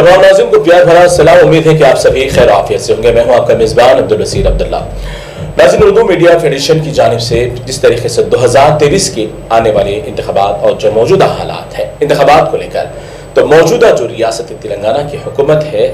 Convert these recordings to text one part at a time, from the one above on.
तमाम नाज़रीन को प्यार भरा सलाम। उम्मीद है कि आप सभी खैर आफियत से होंगे। मैं हूं आपका मेज़बान अब्दुल वसीर अब्दुल्ला। नाज़रीन, उर्दू मीडिया फेडरेशन की जानिब से जिस तरीके से 2023 की आने वाले इंतखाबात और जो मौजूदा हालात है इंतखाबात को लेकर, तो मौजूदा जो रियासत तेलंगाना की हुकूमत है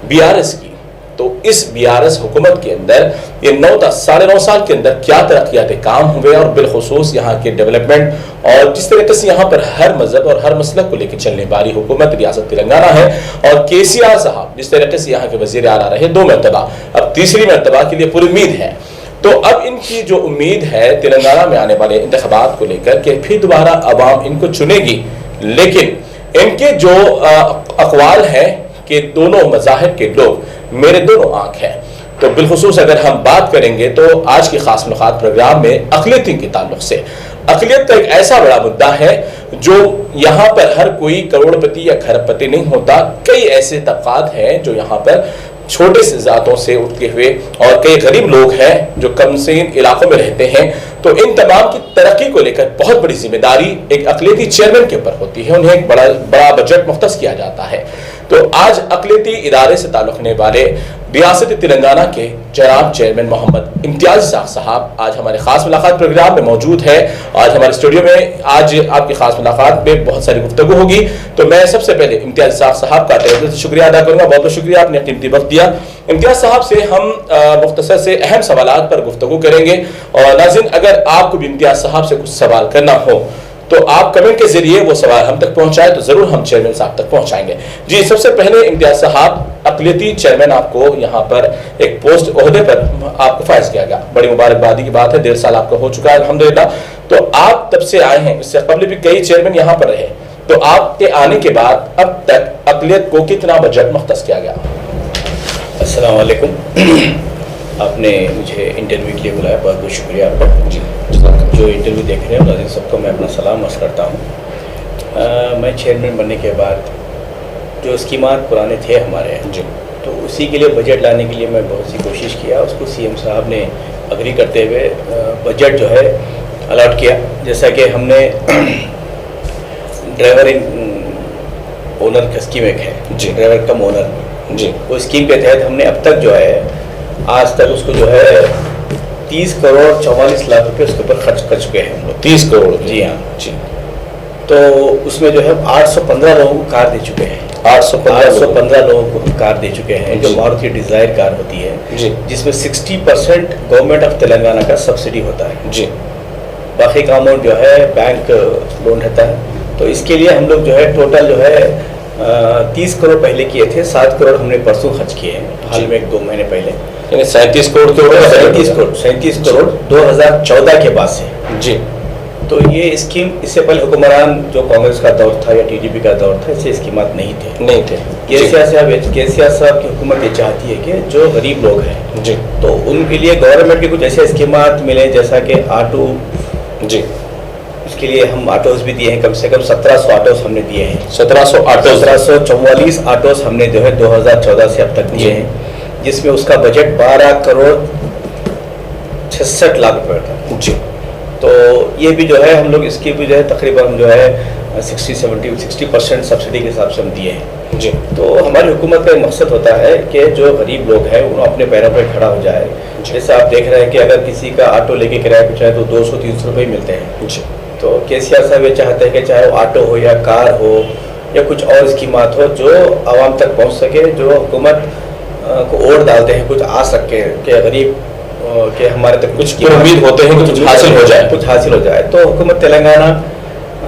BRS की, तो इस BRS हुकूमत के अंदर ये 9-9.5 साल के अंदर क्या तरक्याती काम हुए और बिलखुसूस यहाँ के डेवलपमेंट और जिस तरीके से यहाँ पर हर मजहब और हर मसलक को लेकर चलने वाली हुकूमत रियासत तेलंगाना है। और KCR साहब जिस तरीके से यहाँ के वज़ीर आला रहे 2 मरतबा, अब तीसरी मरतबा के लिए पूरी उम्मीद है। तो अब इनकी जो उम्मीद है तेलंगाना में आने वाले इंतखाबात को लेकर के फिर दोबारा अवाम इनको चुनेगी, लेकिन इनके जो अक़वाल हैं कि दोनों मज़ाहिब के लोग मेरे दोनों आंख हैं। तो बिलखुसूस अगर हम बात करेंगे तो आज की खास मुलाकात प्रोग्राम में अक़लियती के ताल्लुक से, अक़लियत का एक ऐसा बड़ा मुद्दा है जो यहाँ पर हर कोई करोड़पति या खरबपति नहीं होता। कई ऐसे तबक़ात हैं जो यहाँ पर छोटे से ज़ातों से उठते हुए और कई गरीब लोग हैं जो कमसीन इलाकों में रहते हैं। तो इन तमाम की तरक्की को लेकर बहुत बड़ी जिम्मेदारी एक अक़लियती चेयरमैन के ऊपर होती है। उन्हें एक बड़ा बजट मुख्तस किया जाता है। तो आज अक़लियती इदारे से ताल्लुक़ रखने वाले रियासत तेलंगाना के जनाब चेयरमैन मोहम्मद इम्तियाज़ इसाक़ साहब आज हमारे खास मुलाकात प्रोग्राम में मौजूद है। आज हमारे स्टूडियो में आज आपकी खास मुलाकात में बहुत सारी गुफ्तगू होगी। तो मैं सबसे पहले इम्तियाज़ इसाक़ साहब का तहे दिल से शुक्रिया अदा करूँगा। बहुत बहुत शुक्रिया, आपने कीमती वक्त दिया। इम्तियाज़ साहब से हम मुख्तसर से अहम सवालात पर गुफ्तगू करेंगे। और नाज़रीन, अगर आपको भी इम्तियाज़ साहब से कुछ सवाल करना हो तो आप कमेंट के जरिए वो सवाल हम तक पहुंचाए तो जरूर हम चेयरमैन साहब तक पहुंचाएंगे। जी, सबसे पहले इम्तियाज़ साहब, अक़लियती चेयरमैन आपको यहाँ पर एक पोस्ट ओहदे पर आपको फायज किया गया, बड़ी मुबारकबादी की बात है। 1.5 साल आपका हो चुका है अल्हम्दुलिल्लाह। तो आप तब से आए हैं, इससे कबल भी कई चेयरमैन यहाँ पर रहे। तो आपके आने के बाद अब तक अक़लियत को कितना बजट मुख्तस किया गया? अस्सलाम वालेकुम। आपने मुझे इंटरव्यू के लिए बुलाया, बहुत बहुत शुक्रिया आपका। जी, जो इंटरव्यू देख रहे हैं नाज़रीन सबको मैं अपना सलाम अर्ज़ करता हूँ। मैं चेयरमैन बनने के बाद जो स्कीमात पुराने थे हमारे जी, तो उसी के लिए बजट लाने के लिए मैं बहुत सी कोशिश किया। उसको CM साहब ने अग्री करते हुए बजट जो है अलॉट किया। जैसा कि हमने ड्राइवर ओनर का स्कीम एक है जी, ड्राइवर कम ओनर जी, वो स्कीम के तहत हमने अब तक जो है आज तक उसको जो है 30 करोड़ 44 लाख रुपए उसके ऊपर खर्च कर चुके हैं हम लोग। 30 करोड़ जी हाँ जी। तो उसमें जो है 815 लोगों को कार दे चुके हैं। 815 लोगों को कार दे चुके हैं, जो मारुति डिज़ायर कार होती है जी, जिसमें 60% गवर्नमेंट ऑफ तेलंगाना का सब्सिडी होता है जी। बाकी का अमाउंट जो है बैंक लोन रहता है। तो इसके लिए हम लोग जो है टोटल जो है 30 करोड़ पहले किए थे, 7 करोड़ हमने परसों खर्च किए हैं हाल में 1-2 महीने पहले। 37 करोड़ के ऊपर 37 करोड़ 2014 के बाद से जी। तो ये स्कीम इससे पहले हुक्मरान जो कांग्रेस का दौर था या TDP का दौर था, इससे स्कीमात नहीं थे। KCR साहब की हुकूमत ये चाहती है कि जो गरीब लोग हैं जी, तो उनके लिए गवर्नमेंट के कुछ ऐसे स्कीमात मिले, जैसा कि ऑटो जी, उसके लिए हम ऑटोज़ भी दिए हैं। कम से कम 1700 ऑटोज़ हमने दिए हैं। 1744 ऑटोज़ हमने जो है 2014 से अब तक दिए हैं, जिसमें उसका बजट 12 करोड़ 66 लाख रुपये था जी। तो ये भी जो है हम लोग इसकी भी जो है तकरीबन जो है 60% सब्सिडी के हिसाब से हम दिए हैं जी। तो हमारी हुकूमत का मकसद होता है कि जो गरीब लोग हैं वो अपने पैरों पर खड़ा हो जाए। जैसे आप देख रहे हैं कि अगर किसी का ऑटो लेके किराए पे चाहे तो 200-300 रुपये मिलते हैं जी। तो KCR साहब ये चाहते हैं कि चाहे वो ऑटो हो या कार हो या कुछ और स्कीमात हो जो आवाम तक पहुँच सके, जो हुकूमत को वोट डालते हैं कुछ आ सके कि गरीब कि हमारे तक कुछ उम्मीद होते हैं कि कुछ हासिल हो जाए। तो हुकूमत तेलंगाना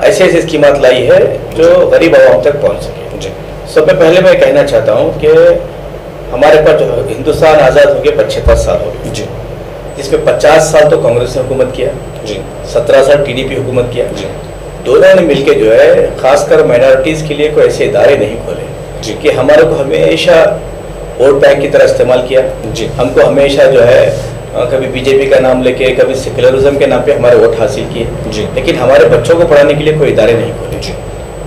ऐसे स्कीमात लाई है जो गरीब आवाम तक पहुँच सके जी। सबसे पहले मैं कहना चाहता हूँ कि हमारे पास जो हिंदुस्तान आज़ाद हो गया 75 साल हो गए जी, जिसमें 50 साल तो कांग्रेस ने हुकूमत किया जी, 17 साल TDP हुकूमत किया जी। दोनों ने मिलकर जो है खासकर माइनॉरिटीज़ के लिए कोई ऐसे इदारे नहीं खोले जी कि हमारे को हमेशा वोट बैंक की तरह इस्तेमाल किया जी। हमको हमेशा जो है कभी BJP का नाम लेके, कभी सेकुलरिज्म के नाम पे हमारे वोट हासिल किए जी, लेकिन हमारे बच्चों को पढ़ाने के लिए कोई इदारे नहीं खोले जी।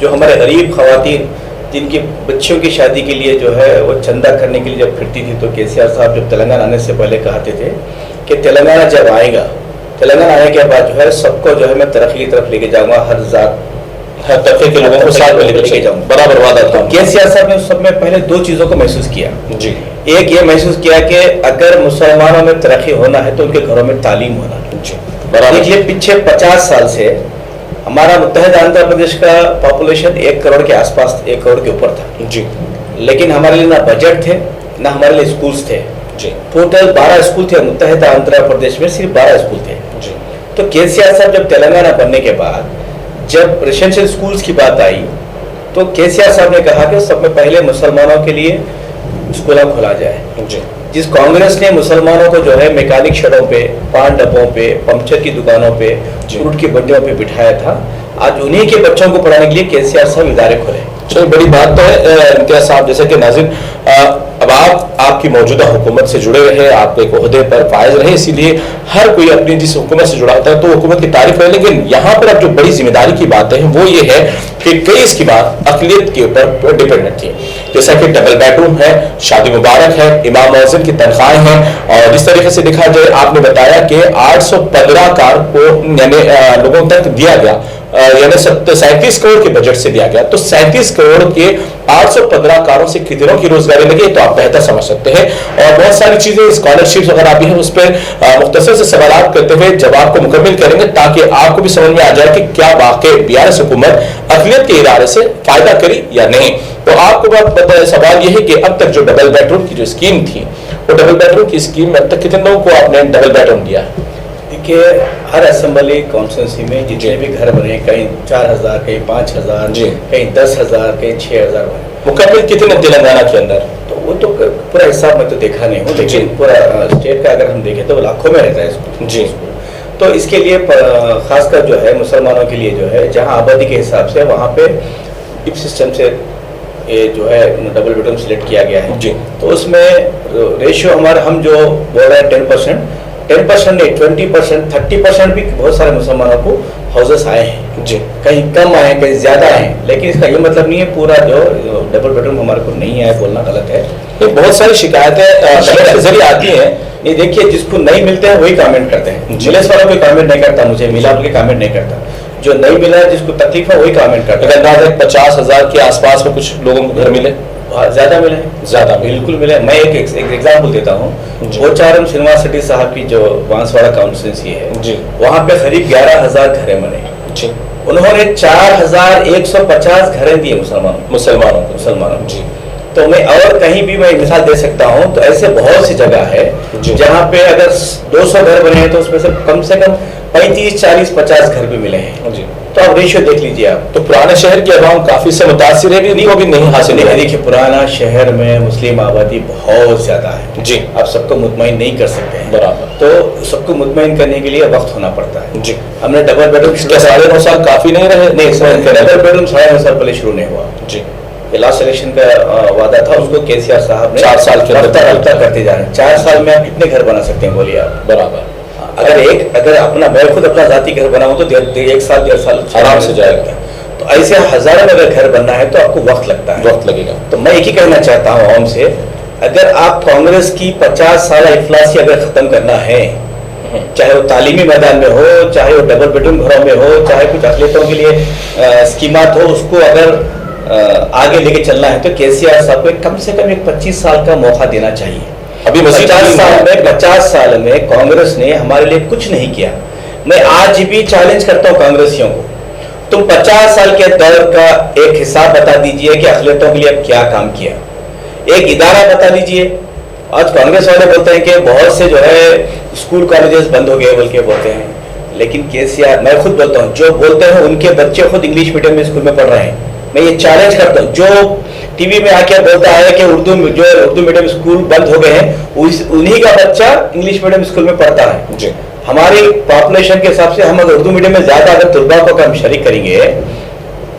जो हमारे गरीब ख़वातीन जिनकी बच्चियों की शादी के लिए जो है वो चंदा करने के लिए जब फिरती थी, तो KCR साहब जब तेलंगाना आने से पहले कहते थे कि तेलंगाना जब आएगा, तेलंगाना आने के बाद जो है सबको जो है मैं तरक्की की तरफ लेके जाऊँगा, हर जात हर तबके के लोगों को साथ में लेके जाऊंगा, बराबर वादा था। केसीआर साहब ने उस सब में पहले दो चीजों को महसूस किया जी। एक ये महसूस किया कि अगर मुसलमानों में तरक्की होना है तो उनके घरों में तालीम होना जी, बराबर। देखिए पीछे 50 साल से हमारा मुत्तहिदा आंध्र प्रदेश का पॉपुलेशन 1 करोड़ के आसपास, 1 करोड़ के ऊपर था जी, लेकिन हमारे लिए ना बजट थे ना हमारे लिए स्कूल्स थे जी। टोटल 12 स्कूल थे मुत्तहिदा आंध्र प्रदेश में, सिर्फ 12 स्कूल थे जी। तो केसीआर साहब जब तेलंगाना बनने के बाद जब रेसिडेंशियल स्कूल्स की बात आई तो केसीआर साहब ने कहा कि सब में पहले मुसलमानों के लिए स्कूल खोला जाए जी। जिस कांग्रेस ने मुसलमानों को जो है मैकेनिक शेडों पे, पान डब्बों पे, पंक्चर की दुकानों पे, फ्रूट की मंडियों पे बिठाया था, आज उन्हीं के बच्चों को पढ़ाने के लिए केसीआर साहब इदारे खोले। चलिए, बड़ी बात तो है इम्तियाज साहब, जैसे कि नाज़रीन अब आपकी मौजूदा हुकूमत से जुड़े रहे, आप एक ओहदे पर फायज रहे, इसीलिए हर कोई अपनी जिस हुकूमत से जुड़ा होता है तो हुकूमत की तारीफ है। लेकिन यहाँ पर अब जो बड़ी जिम्मेदारी की बात है वो ये है कि कई इसकी बात अक़लियत के ऊपर डिपेंडेंट थी, जैसा कि डबल बेडरूम है, शादी मुबारक है, इमाम मुअज्जिन की तनख्वाहें हैं, और जिस तरीके से देखा जाए आपने बताया कि 815 कार को यानी लोगों तक दिया गया, यानी 37 करोड़ के बजट से दिया गया, तो 37 करोड़ के 815 कारों से कितनों की रोजगारी लगी तो आप बेहतर समझ सकते हैं। और बहुत सारी चीजें स्कॉलरशिप्स वगैरह भी हैं, उस पर मुख्तसर से सवाल करते हुए जवाब को मुकम्मल करेंगे ताकि आपको भी समझ में आ जाए कि क्या वाकई बीआरएस हुकूमत अक़लियत के इरादे से फायदा करी या नहीं। तो आपको सवाल यह है कि अब तक जो डबल बेडरूम की जो स्कीम थी, वो डबल बेडरूम की स्कीम में अब तक कितने लोगों को आपने डबल बेडरूम दिया है? देखिए, हर असेंबली कॉन्स्टिट्यूंसी में जितने भी घर बने, कहीं 4000, कहीं 5000, कहीं 10,000, कहीं 6,000 बने। मुकम्मल कितने तेलंगाना के अंदर? तो वो तो पूरा हिसाब में तो देखा नहीं हूँ, लेकिन पूरा स्टेट का अगर हम देखें तो लाखों में रहता है इसको जी। तो इसके लिए खासकर जो है मुसलमानों के लिए जो है जहाँ आबादी के हिसाब से वहाँ पे डिप सिस्टम से ये जो है डबल बेडरूम सिलेक्ट किया गया है जी। तो उसमें रेशियो हमारा हम जो बोल रहे हैं 10% नहीं, 20%, 30% भी बहुत सारे मुसलमानों को हाउसेस आए हैं जी। कहीं कम आए, कहीं ज्यादा आए, लेकिन इसका ये मतलब नहीं है पूरा जो डबल बेडरूम हमारे को नहीं आया बोलना गलत है। ये बहुत सारी शिकायतें के जरिए आती हैं। ये देखिए, जिसको नहीं मिलते हैं वही कमेंट करते हैं, जिलेस वाला कोई कमेंट नहीं करता, मुझे मिला बोल के कमेंट नहीं करता, जो नहीं मिला जिसको तकलीफ है वही कमेंट करता है। 50,000 के आसपास में कुछ लोगों को घर मिले, ज्यादा मिले, ज्यादा बिल्कुल मिले। मैं एक एग्जाम्पल देता हूँ, बोचारम श्रीनिवास शेट्टी साहब की जो बांसवाड़ा काउंसिलेंसी है जी, वहाँ पे करीब 11,000 घरें बने जी। उन्होंने 4,150 घरें दिए मुसलमानों जी। तो मैं और कहीं भी मैं मिसाल दे सकता हूँ, तो ऐसे बहुत सी जगह है जहाँ पे अगर 200 घर बने हैं तो उसमें से कम 35, 40, 50 घर भी मिले हैं जी। तो आप रेशियो देख लीजिए आप। तो पुराने शहर की आवाम काफी से मुतासिर है भी नहीं हासिल है। देखिए, पुराना शहर में मुस्लिम आबादी बहुत ज्यादा है जी, आप सबको मुतमईन नहीं कर सकते हैं बराबर। तो सबको मुतमईन करने के लिए वक्त होना पड़ता है जी। हमने डबल बेडरूम 9.5 साल काफी नहीं रहे, डबल बेडरूम 9.5 साल पहले शुरू नहीं हुआ जी। लास्ट इलेक्शन का वादा था, उसको केसीआर साहब ने 4 साल के रफ्तार करते जा रहे हैं। 4 साल में आप कितने घर बना सकते हैं बोलिए आप? बराबर। अगर अपना मैं खुद अपना जाति घर बनाऊं तो 1 साल 1.5 साल आराम से जाएगा। तो ऐसे हजारों में अगर घर बनना है तो आपको वक्त लगता है, वक्त लगेगा। तो मैं एक ही कहना चाहता हूँ आवाम से, अगर आप कांग्रेस की 50 साल इफ्लासी अगर खत्म करना है, चाहे वो तालीमी मैदान में हो, चाहे वो डबल बेडरूम घरों में हो, चाहे कुछ अक़लियतों के लिए स्कीमात हो, उसको अगर आगे लेके चलना है तो केसीआर साहब को कम से कम एक 25 साल का मौका देना चाहिए। अभी 50 साल में कांग्रेस ने हमारे लिए कुछ नहीं किया। मैं आज भी चैलेंज करता हूँ कांग्रेसियों को, तुम 50 साल के दौर का एक हिसाब बता दीजिए कि अक़लियतों के लिए अब क्या काम किया, एक इदारा बता दीजिए। आज कांग्रेस वाले बोलते हैं कि बहुत से जो है स्कूल कॉलेजेस बंद हो गए बोल के बोलते हैं, लेकिन केसीआर, मैं खुद बोलता हूँ, जो बोलते हैं उनके बच्चे खुद इंग्लिश मीडियम में स्कूल में पढ़ रहे हैं। मैं ये चैलेंज करता हूँ, जो टीवी में आके बोलता है कि उर्दू मीडियम स्कूल बंद हो गए हैं, उन्हीं का बच्चा इंग्लिश मीडियम स्कूल में पढ़ता है जी। हमारी पॉपुलेशन के हिसाब से हम अगर उर्दू मीडियम में ज्यादा अगर तुलबा को हम शरीक करेंगे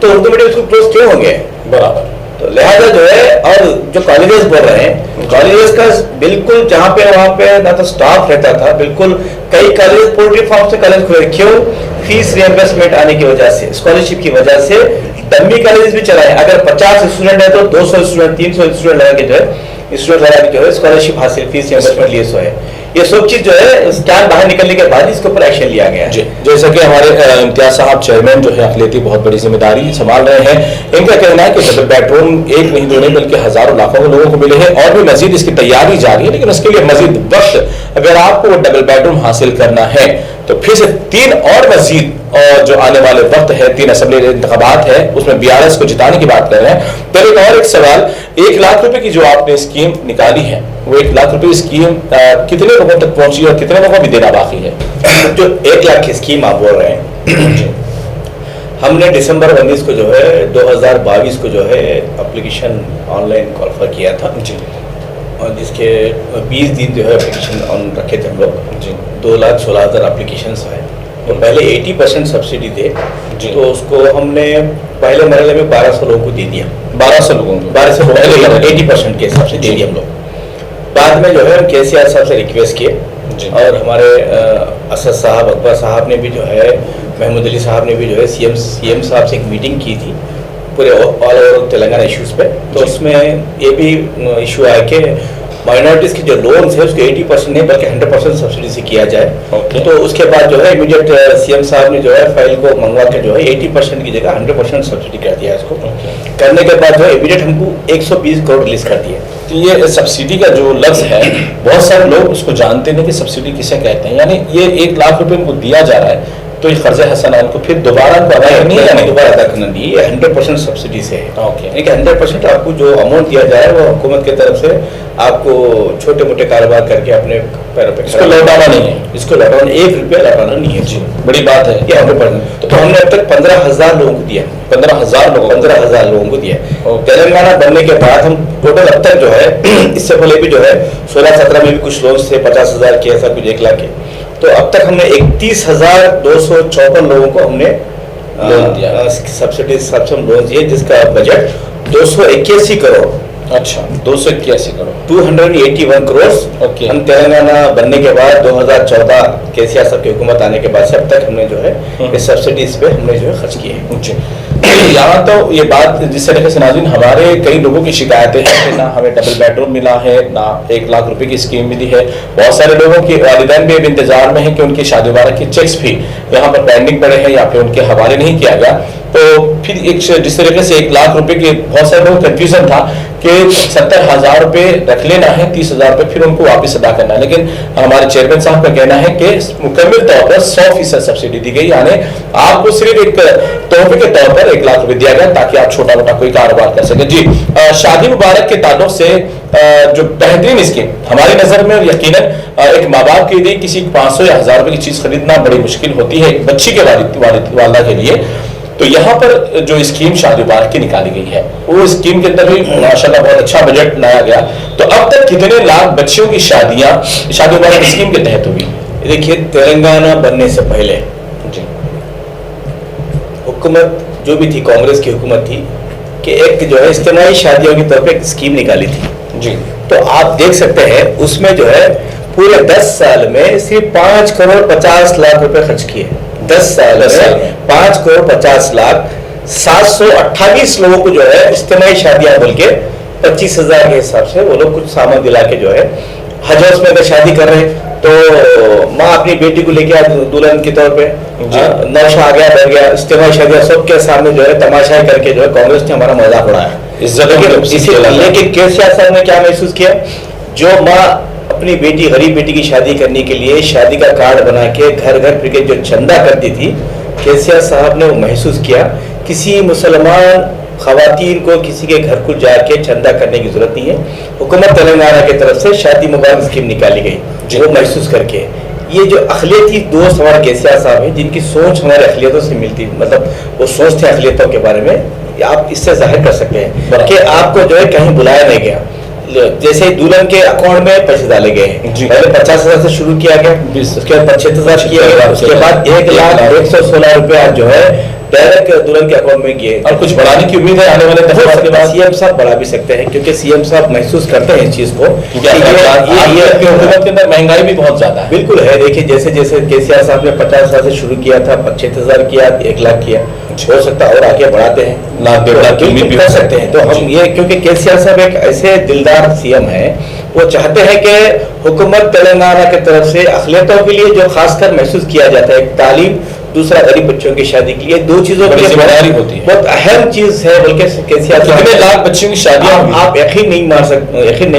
तो उर्दू मीडियम स्कूल क्लोज क्यों होंगे? बराबर। तो लिहाजा जो है, और जो कॉलेजेस बोल रहे हैं, कॉलेजेस का बिल्कुल जहाँ पे वहाँ पे ना तो स्टाफ रहता था, बिल्कुल कई कॉलेज पोल्ट्री फार्म से कॉलेज खुले, क्यों? फीस रिएम्बर्समेंट आने की वजह से, स्कॉलरशिप की वजह से डमी कॉलेज भी चलाए। अगर 50 स्टूडेंट है तो 200 स्टूडेंट, 300 स्टूडेंट लगा के जो है स्कॉलरशिप हासिल, फीस रिएम्बर्समेंट लिए सो है। ये सब चीज जो है स्कैम बाहर निकलने के बाद इसके ऊपर एक्शन लिया गया है। जैसा कि हमारे इम्तियाज साहब चेयरमैन जो है अखिलेती बहुत बड़ी जिम्मेदारी संभाल रहे हैं, इनका कहना है कि डबल बेडरूम एक नहीं दो नहीं बल्कि हजारों लाखों के लोगों को मिले हैं और भी मजीद इसकी तैयारी जारी है, लेकिन उसके लिए मजीद वक्त अगर आपको वो डबल बेडरूम हासिल करना है तो फिर से 3 और मजीद और जो आने वाले वक्त है 3 असेंबली इंतखाबात है उसमें BRS को जिताने की बात कर रहे हैं। तो एक सवाल, 1 लाख रुपए की जो आपने स्कीम निकाली है वो 1 लाख रुपए स्कीम कितने लोगों तक पहुंची और कितने लोगों को भी देना बाकी है? जो 1 लाख की स्कीम आप बोल रहे हैं हमने दिसंबर 19 को जो है 2022 को जो है एप्लीकेशन ऑनलाइन क्वालिफाई किया था जी, और जिसके 20 दिन जो है एप्लीकेशन ऑन रखे थे हम लोग जी। 2,16,000 एप्लीकेशन आए तो पहले 80% सब्सिडी थे जी, तो उसको हमने पहले मरहले में 1200 लोगों को दे दिया। 1200 लोगों को 80% के हिसाब से दे दिया हम लोग। बाद में जो है KCR साहब से रिक्वेस्ट किए और हमारे असद साहब, अकबर साहब ने भी जो है, महमूद अली साहब ने भी जो है CM साहब से एक मीटिंग की थी पूरे ऑल ओवर तेलंगाना इश्यूज पे। तो उसमें ये भी इशू आया कि माइनॉरिटीज के जो लोन्स है उसको 80% नहीं बल्कि 100% सब्सिडी से किया जाए। तो उसके बाद जो है इमीडिएट CM साहब ने जो है फाइल को मंगवा के जो है 80% की जगह 100% सब्सिडी कर दिया इसको। करने के बाद जो है इमीडिएट हमको 120 करोड़ रिलीज कर दिए। तो ये सब्सिडी का जो लफ्ज है बहुत सारे लोग उसको जानते नहीं कि सब्सिडी किसे कहते हैं, यानी ये 1 लाख रुपए उनको दिया जा रहा है तो ये कर्ज हसनान को फिर दोबारा अदा नहीं है, दोबारा अदा करना नहीं, ये 100% सब्सिडी से है। ओके, यानी कि 100% आपको जो अमाउंट दिया जाए वो हुकूमत की तरफ से आपको छोटे मोटे कारोबार करके अपने पैरों पे इसको लौटाना नहीं है, इसको लौटाना 1 रुपया लौटाना नहीं है जी, बड़ी बात है ये 100%। तो हमने अब तक 15,000 लोगों को दिया, 15,000 लोगों को दिया। तेलंगाना बनने के बाद हम टोटल अब तक जो है इससे पहले भी जो है 16-17 में भी कुछ लोन्स थे 50,000 के, ऐसा कुछ 1 लाख के, तो अब तक हमने 31,254 लोगों को हमने सब्सिडी लोन दिए जिसका बजट 281 करोड़। अच्छा, 281 करोड़, 281 करोड़। ओके। हम तेलंगाना बनने के बाद 2014 KCR साहब की हुकूमत आने के बाद से अब तक हमने जो है इस सब्सिडीज पे हमने जो है खर्च किए हैं। यहाँ तो ये बात जिस तरीके से नाज़रीन हमारे कई लोगों की शिकायतें हैं कि ना हमें डबल बेडरूम मिला है ना 1 लाख रुपए की स्कीम मिली है। बहुत सारे लोगों के वालिदैन भी अब इंतजार में है कि उनकी शादी मुबारक के चेक्स भी यहाँ पर पेंडिंग पड़े हैं या फिर उनके हवाले नहीं किया गया। तो फिर एक जिस तरीके से 1 लाख रुपए के बहुत सारे लोगों को कंफ्यूजन था कि 70,000 रुपए रख लेना है, 30,000 रुपए फिर उनको वापस अदा करना है, लेकिन हमारे चेयरमैन साहब का कहना है कि मुकम्मल तौर पर 100% सब्सिडी दी गई, यानी आपको सिर्फ एक तोहफे के तौर पर 1 लाख रुपए दिया गया ताकि आप छोटा मोटा कोई कारोबार कर सके। जी, शादी मुबारक के ताल्लुक से जो बेहतरीन स्कीम हमारी नजर में, और यकीनन एक माँ बाप के लिए किसी 500 या 1000 रुपए की चीज खरीदना बड़ी मुश्किल होती है एक बच्ची के वालिदा के लिए, तो यहाँ पर जो स्कीम शादी मुबारक की निकाली गई है वो स्कीम के अंदर भी माशाल्लाह बहुत अच्छा बजट लाया गया। तो अब तक कितने लाख बच्चियों की शादियां शादी मुबारक स्कीम के तहत हुई? देखिए, तेलंगाना बनने से पहले जी हुकूमत जो भी थी, कांग्रेस की हुकूमत थी कि एक जो है इज्तिमाई शादियों की तरफ एक स्कीम निकाली थी जी। तो आप देख सकते हैं उसमें जो है पूरे 10 साल में सिर्फ 5 करोड़ 50 लाख रुपए खर्च किए। 10 साल में 5 करोड़ 50 लाख, 728 लोगों को जो है इज्तिमाई शादियां बोल के 25,000 के हिसाब से वो लोग कुछ सामान दिला के जो है हज हाउस में अगर शादी कर रहे हैं तो माँ अपनी बेटी को लेके आ दुल्हन के तौर पे नौशा आ गया, डर गया, इज्तिमाई शादियां सबके सामने जो है तमाशा करके जो है कांग्रेस ने हमारा मजाक उड़ाया। लेकिन KCR साहब ने क्या महसूस किया, जो माँ अपनी बेटी गरीब बेटी की शादी करने के लिए शादी का कार्ड बना के घर घर फिर के जो चंदा करती थी, KCR साहब ने वो महसूस किया किसी मुसलमान खवातीन को किसी के घर को जाके चंदा करने की जरूरत नहीं है। हुकूमत तेलंगाना की तरफ से शादी मुबारक स्कीम निकाली गई वो महसूस करके। ये जो अखिलियती दोस्त हमारे KCR साहब हैं जिनकी सोच हमारे अखिलियतों से मिलती, मतलब वो सोचते हैं अखिलियतों के बारे में, आप इससे जाहिर कर सकते हैं कि आपको जो है कहीं बुलाया नहीं गया। जैसे दुल्हन के अकाउंट में पैसे डाले गए हैं, पहले 50,000 से शुरू किया गया, उसके बाद 75,000 किया गया, उसके बाद 1,116 रुपया जो है डायरेक्ट दुल्हन के अकाउंट में गए। और कुछ बढ़ाने की उम्मीद है आने वाले दफा के बाद CM साहब बढ़ा भी सकते हैं क्योंकि CM साहब महसूस करते हैं इस चीज को। हुकूमत के अंदर महंगाई भी बहुत ज्यादा है। बिल्कुल है, देखिए जैसे जैसे KCR साहब ने 50,000 से शुरू किया था, 75,000 किया, 1 लाख किया, हो सकता है और आगे बढ़ाते हैं, लाख डेढ़ लाख की उम्मीद भी कर सकते हैं। तो हम ये, क्योंकि केसीआर साहब एक ऐसे दिलदार सीएम है, वो चाहते हैं कि हुकूमत तेलंगाना की तरफ से अक़लियतों के लिए जो खासकर महसूस किया जाता है, एक तालीम, दूसरा गरीब बच्चों की शादी के लिए, दो चीजों की जिम्मेदारी होती है, बहुत अहम चीज है। बल्कि केसीआर कितने लाख बच्चों की शादियां, आप यकीन नहीं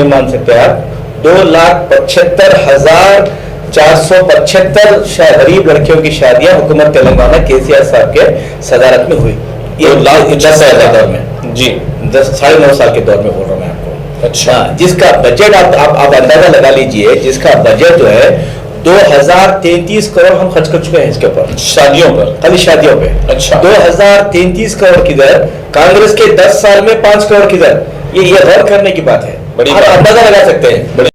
मान सकते आप 2,75,475 गरीब लड़कियों की शादियां हुकूमत तेलंगाना केसीआर साहब के सदारत में हुई। ये 10 दौर में जी 9.5 साल के दौर में बोल रहा हूँ मैं आपको। अच्छा, जिसका बजट आप अंदाजा लगा लीजिए, जिसका बजट जो है 2033 करोड़ हम खर्च कर चुके हैं इसके ऊपर, शादियों पर, खाली शादियों पे। अच्छा, 2033 करोड़ किधर, कांग्रेस के 10 साल में 5 करोड़ किधर, ये गौर करने की बात है। आप अंदाजा लगा सकते हैं।